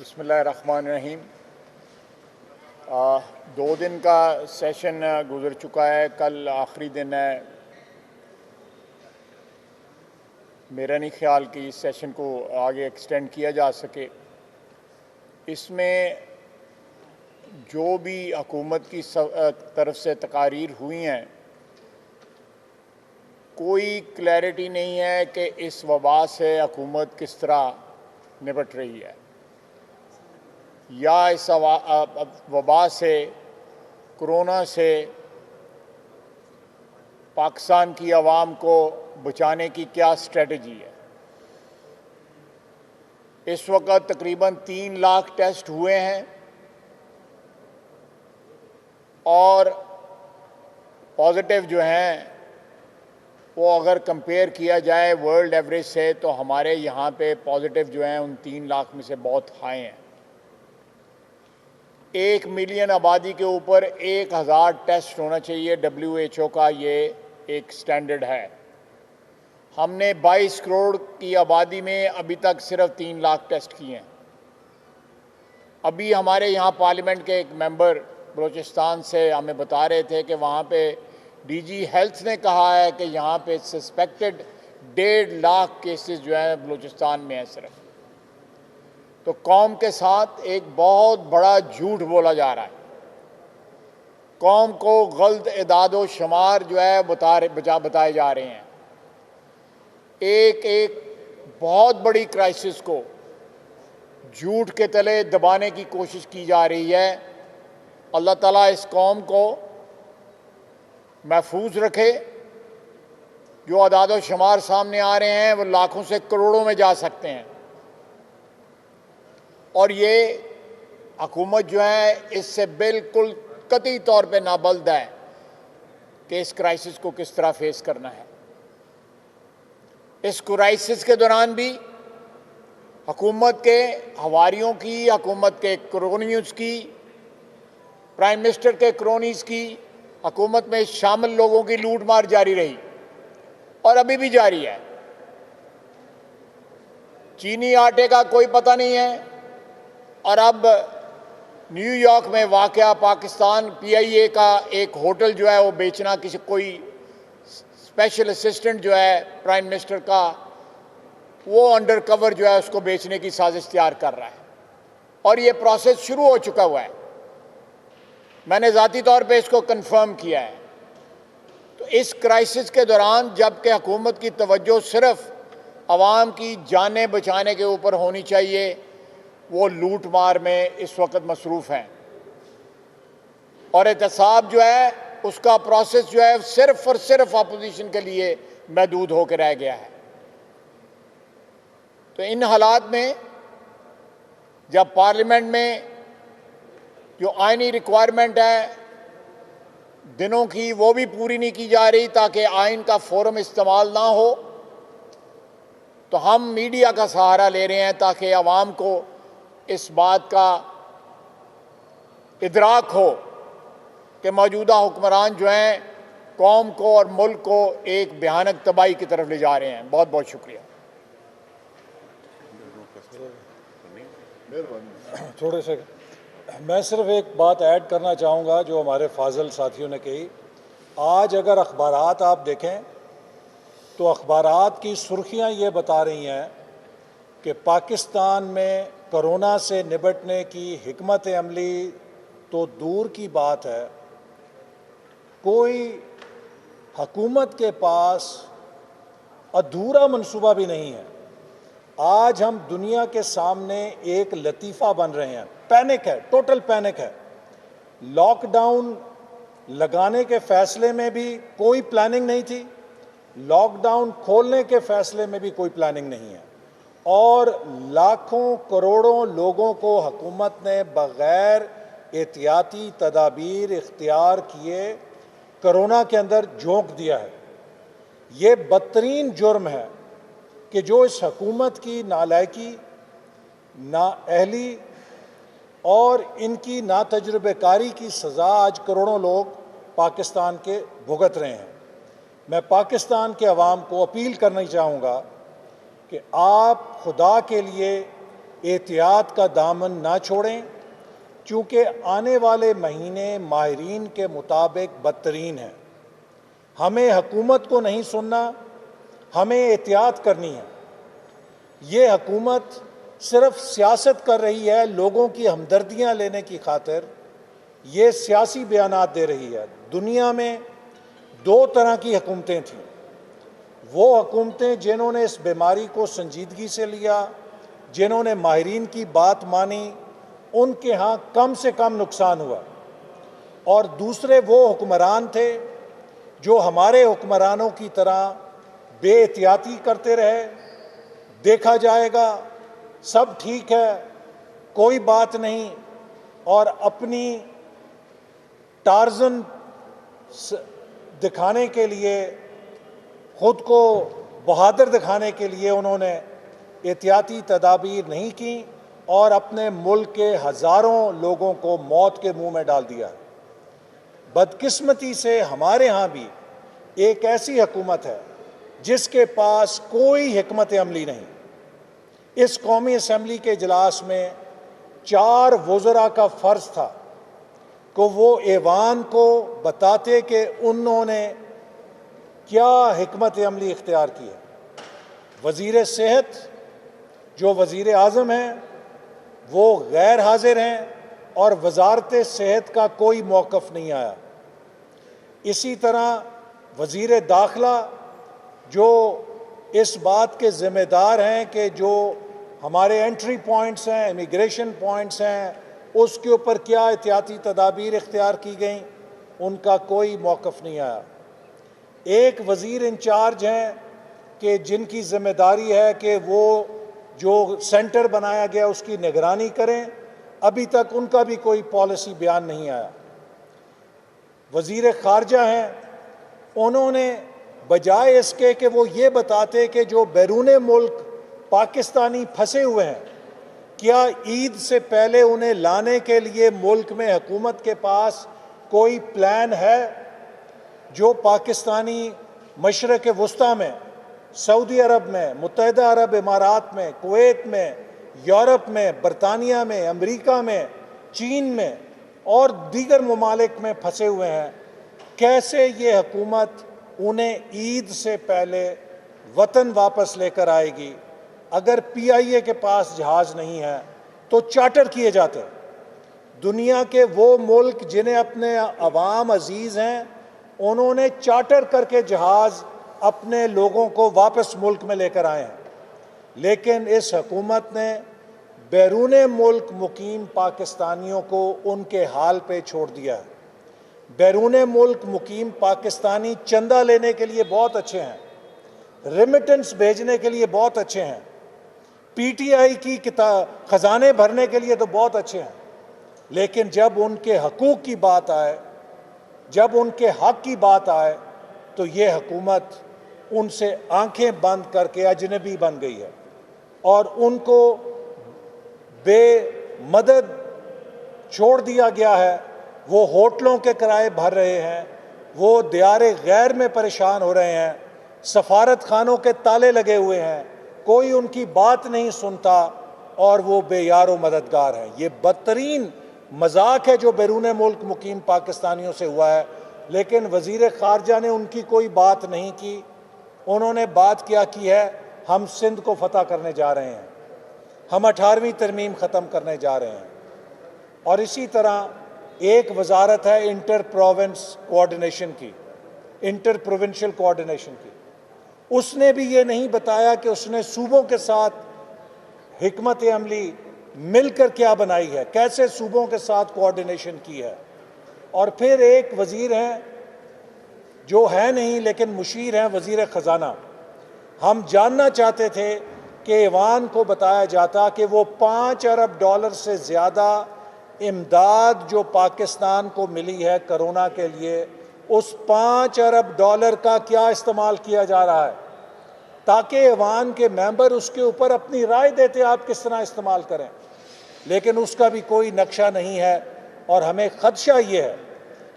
बिस्मिल्लाहिर्रहमानिर्रहीम। 2 दिन का सेशन गुज़र चुका है। कल आखिरी दिन है। मेरा नहीं ख्याल कि इस सेशन को आगे एक्सटेंड किया जा सके। इसमें जो भी हुकूमत की तरफ से तकारीर हुई हैं, कोई क्लैरिटी नहीं है कि इस वबा से हुकूमत किस तरह निपट रही है या इस वबा से, कोरोना से पाकिस्तान की आवाम को बचाने की क्या स्ट्रेटजी है। इस वक्त तकरीबन 3 लाख टेस्ट हुए हैं और पॉजिटिव जो हैं वो अगर कंपेयर किया जाए वर्ल्ड एवरेज से तो हमारे यहाँ पे पॉजिटिव जो हैं उन 3 लाख में से बहुत हाई हैं। 1 मिलियन आबादी के ऊपर 1000 टेस्ट होना चाहिए। WHO का ये एक स्टैंडर्ड है। हमने 22 करोड़ की आबादी में अभी तक सिर्फ 3 लाख टेस्ट किए हैं। अभी हमारे यहाँ पार्लियामेंट के एक मेंबर बलूचिस्तान से हमें बता रहे थे कि वहाँ पे DG हेल्थ ने कहा है कि यहाँ पे सस्पेक्टेड 1.5 लाख केसेस जो हैं बलूचिस्तान में है सिर्फ। तो कौम के साथ एक बहुत बड़ा झूठ बोला जा रहा है। कौम को गलत इदादो शुमार जो है बताए जा रहे हैं। एक बहुत बड़ी क्राइसिस को झूठ के तले दबाने की कोशिश की जा रही है। अल्लाह ताला इस कौम को महफूज रखे। जो अदादो शुमार सामने आ रहे हैं वो लाखों से करोड़ों में जा सकते हैं और ये हुकूमत जो है इससे बिल्कुल कतई तौर पे नाबल्द है कि इस क्राइसिस को किस तरह फेस करना है। इस क्राइसिस के दौरान भी हुकूमत के हवारियों की, हुकूमत के क्रोनीज की, प्राइम मिनिस्टर के क्रोनीज की, हुकूमत में शामिल लोगों की लूट मार जारी रही और अभी भी जारी है। चीनी आटे का कोई पता नहीं है और अब न्यूयॉर्क में वाक़या पाकिस्तान PIA का एक होटल जो है वो बेचना, किसी कोई स्पेशल असिस्टेंट जो है प्राइम मिनिस्टर का, वो अंडर कवर जो है उसको बेचने की साजिश तैयार कर रहा है और ये प्रोसेस शुरू हो चुका हुआ है। मैंने ज़ाती तौर पे इसको कंफर्म किया है। तो इस क्राइसिस के दौरान जबकि हुकूमत की तवज्जो सिर्फ आवाम की जानें बचाने के ऊपर होनी चाहिए, वो लूट मार में इस वक्त मसरूफ़ हैं और एहतसाब जो है उसका प्रोसेस जो है सिर्फ और सिर्फ अपोजिशन के लिए महदूद होकर रह गया है। तो इन हालात में जब पार्लियामेंट में जो आईनी रिक्वायरमेंट है दिनों की वो भी पूरी नहीं की जा रही ताकि आइन का फोरम इस्तेमाल ना हो, तो हम मीडिया का सहारा ले रहे हैं ताकि आवाम को इस बात का इदराक हो कि मौजूदा हुक्मरान जो हैं कौम को और मुल्क को एक भयानक तबाही की तरफ ले जा रहे हैं। बहुत बहुत शुक्रिया। थोड़े से मैं सिर्फ एक बात ऐड करना चाहूँगा जो हमारे फाजल साथियों ने कही। आज अगर अखबारात आप देखें तो अखबारात की सुर्खियाँ ये बता रही हैं कि पाकिस्तान में कोरोना से निपटने की हिकमत अमली तो दूर की बात है, कोई हुकूमत के पास अधूरा मंसूबा भी नहीं है। आज हम दुनिया के सामने एक लतीफ़ा बन रहे हैं। पैनिक है, टोटल पैनिक है। लॉकडाउन लगाने के फैसले में भी कोई प्लानिंग नहीं थी, लॉकडाउन खोलने के फैसले में भी कोई प्लानिंग नहीं है और लाखों करोड़ों लोगों को हुकूमत ने बग़ैर एहतियाती तदाबीर इख्तियार किए कोरोना के अंदर झोंक दिया है। ये बदतरीन जुर्म है कि जो इस हुकूमत की नालायकी, नाअहली और इनकी नातजुर्बेकारी की सज़ा आज करोड़ों लोग पाकिस्तान के भुगत रहे हैं। मैं पाकिस्तान के अवाम को अपील करना चाहूँगा कि आप खुदा के लिए एहतियात का दामन ना छोड़ें, क्योंकि आने वाले महीने माहिरीन के मुताबिक बदतरीन हैं। हमें हुकूमत को नहीं सुनना, हमें एहतियात करनी है। ये हुकूमत सिर्फ सियासत कर रही है, लोगों की हमदर्दियां लेने की खातिर ये सियासी बयानात दे रही है। दुनिया में दो तरह की हुकूमतें थीं। वो हुकूमतें जिन्होंने इस बीमारी को संजीदगी से लिया, जिन्होंने माहिरीन की बात मानी, उनके यहाँ कम से कम नुकसान हुआ। और दूसरे वो हुक्मरान थे जो हमारे हुक्मरानों की तरह बेएहतियाती करते रहे, देखा जाएगा, सब ठीक है, कोई बात नहीं, और अपनी टार्जन दिखाने के लिए, खुद को बहादुर दिखाने के लिए उन्होंने एहतियाती तदाबीर नहीं की और अपने मुल्क के हज़ारों लोगों को मौत के मुंह में डाल दिया। बदकिस्मती से हमारे यहाँ भी एक ऐसी हुकूमत है जिसके पास कोई हिकमत अमली नहीं। इस कौमी असम्बली के इजलास में 4 वज़रा का फ़र्ज़ था कि वो ऐवान को बताते कि उन्होंने क्या हिकमत अमली इख्तियार की है। वज़ीर सेहत जो वज़ीर आज़म हैं वो गैर हाजिर हैं और वजारत सेहत का कोई मौक़िफ़ नहीं आया। इसी तरह वज़ीर दाखिला जो इस बात के ज़िम्मेदार हैं कि जो हमारे एंट्री पॉइंट्स हैं, इमिग्रेशन पॉइंट्स हैं, उसके ऊपर क्या एहतियाती तदाबीर इख्तियार की गई, उनका कोई मौक़िफ़ नहीं आया। एक वज़ीर इंचार्ज हैं कि जिनकी ज़िम्मेदारी है कि वो जो सेंटर बनाया गया उसकी निगरानी करें, अभी तक उनका भी कोई पॉलिसी बयान नहीं आया। वज़ीर ख़ारजा हैं, उन्होंने बजाय इसके कि वो ये बताते कि जो बैरून मुल्क पाकिस्तानी फंसे हुए हैं, क्या ईद से पहले उन्हें लाने के लिए मुल्क में हुकूमत के पास कोई प्लान है, जो पाकिस्तानी मशरक़ वस्ता में, सऊदी अरब में, मुत्तहिदा अरब इमारात में, कुवैत में, यूरोप में, बरतानिया में, अमेरिका में, चीन में और दीगर ममालिक में फंसे हुए हैं, कैसे ये हुकूमत उन्हें ईद से पहले वतन वापस लेकर आएगी? अगर PIA के पास जहाज़ नहीं है तो चार्टर किए जाते हैं। दुनिया के वो मुल्क जिन्हें अपने अवाम अजीज़ हैं, उन्होंने चार्टर करके जहाज़ अपने लोगों को वापस मुल्क में लेकर आए हैं। लेकिन इस हुकूमत ने बैरून मुल्क मुकीम पाकिस्तानियों को उनके हाल पे छोड़ दिया है। बैरून मुल्क मुकीम पाकिस्तानी चंदा लेने के लिए बहुत अच्छे हैं, रेमिटेंस भेजने के लिए बहुत अच्छे हैं, PTI की खजाने भरने के लिए तो बहुत अच्छे हैं, लेकिन जब उनके हकूक़ की बात आए, जब उनके हक की बात आए, तो ये हुकूमत उनसे आंखें बंद करके अजनबी बन गई है और उनको बेमदद छोड़ दिया गया है। वो होटलों के किराए भर रहे हैं, वो दियारे गैर में परेशान हो रहे हैं, सफारत खानों के ताले लगे हुए हैं, कोई उनकी बात नहीं सुनता और वो बेयारो मददगार हैं। ये बदतरीन मजाक है जो बैरून मुल्क मुकीम पाकिस्तानियों से हुआ है। लेकिन वज़ीर ख़ारजा ने उनकी कोई बात नहीं की। उन्होंने बात क्या की है, हम सिंध को फतह करने जा रहे हैं, हम 18वीं तरमीम ख़त्म करने जा रहे हैं। और इसी तरह एक वजारत है इंटर प्रोविंस कोऑर्डिनेशन की, इंटर प्रोविंशियल कोऑर्डिनेशन की, उसने भी ये नहीं बताया कि उसने सूबों के साथ हिकमत अमली मिलकर क्या बनाई है, कैसे सूबों के साथ कोऑर्डिनेशन की है। और फिर एक वज़ीर हैं जो है नहीं लेकिन मुशीर हैं, वज़ीर ख़जाना। हम जानना चाहते थे कि ऐवान को बताया जाता कि वो $5 अरब से ज़्यादा इमदाद जो पाकिस्तान को मिली है कोरोना के लिए, उस $5 अरब का क्या इस्तेमाल किया जा रहा है, ताकि ऐवान के मेंबर उसके ऊपर अपनी राय देते आप किस तरह इस्तेमाल करें। लेकिन उसका भी कोई नक्शा नहीं है और हमें ख़दशा ये है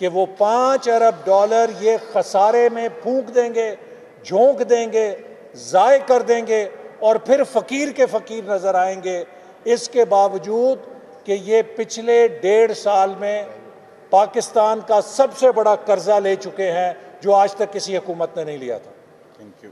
कि वो $5 अरब ये खसारे में फूंक देंगे, झोंक देंगे, ज़ाय कर देंगे और फिर फ़कीर के फ़कीर नज़र आएंगे इसके बावजूद कि ये पिछले 1.5 साल में पाकिस्तान का सबसे बड़ा कर्जा ले चुके हैं जो आज तक किसी हुकूमत ने नहीं लिया था। Thank you.